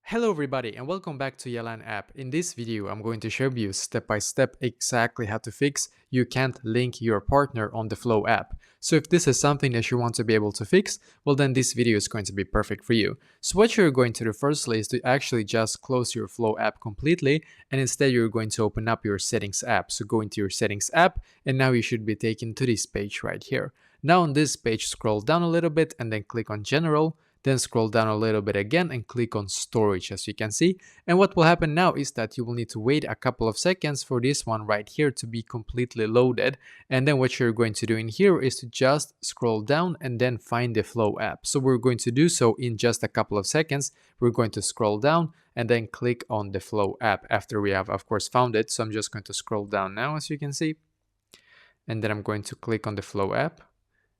Hello everybody and welcome back to Yalan app. In this video, I'm going to show you step by step exactly how to fix you can't link your partner on the Flow app. So if this is something that you want to be able to fix, well then this video is going to be perfect for you. So what you're going to do firstly is to actually just close your Flow app completely, and instead you're going to open up your settings app. So go into your settings app and now you should be taken to this page right here. Now on this page, scroll down a little bit and then click on general. Then scroll down a little bit again and click on storage, as you can see. And what will happen now is that you will need to wait a couple of seconds for this one right here to be completely loaded. And then what you're going to do in here is to just scroll down and then find the Flow app. So we're going to do so in just a couple of seconds. We're going to scroll down and then click on the Flow app after we have, of course, found it. So I'm just going to scroll down now, as you can see. And then I'm going to click on the Flow app.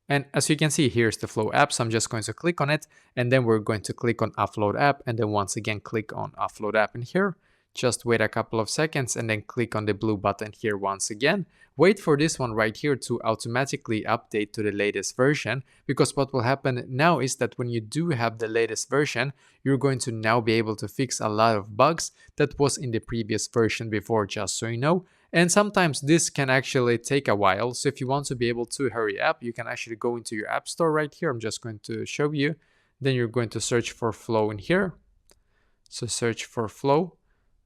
And as you can see, here's the Flow app. So I'm just going to click on it, and then we're going to click on Offload app, and then once again click on Offload app in here. Just wait a couple of seconds and then click on the blue button here once again. Wait for this one right here to automatically update to the latest version, because what will happen now is that when you do have the latest version, you're going to now be able to fix a lot of bugs that was in the previous version before, just so you know. And sometimes this can actually take a while. So if you want to be able to hurry up, you can actually go into your app store right here. I'm just going to show you. Then you're going to search for Flow in here. So search for Flow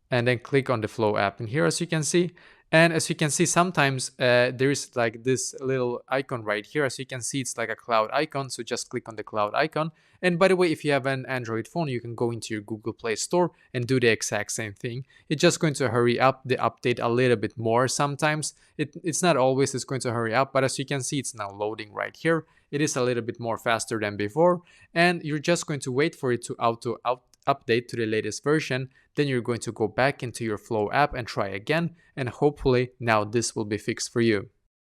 and then click on the Flow app in here, as you can see. And as you can see, sometimes there is like this little icon right here. As you can see, it's like a cloud icon. So just click on the cloud icon. And by the way, if you have an Android phone, you can go into your Google Play Store and do the exact same thing. It's just going to hurry up the update a little bit more. Sometimes it's not always it's going to hurry up, but as you can see, it's now loading right here. It is a little bit more faster than before. And you're just going to wait for it to update to the latest version. Then you're going to go back into your Flow app and try again, and hopefully now this will be fixed for you.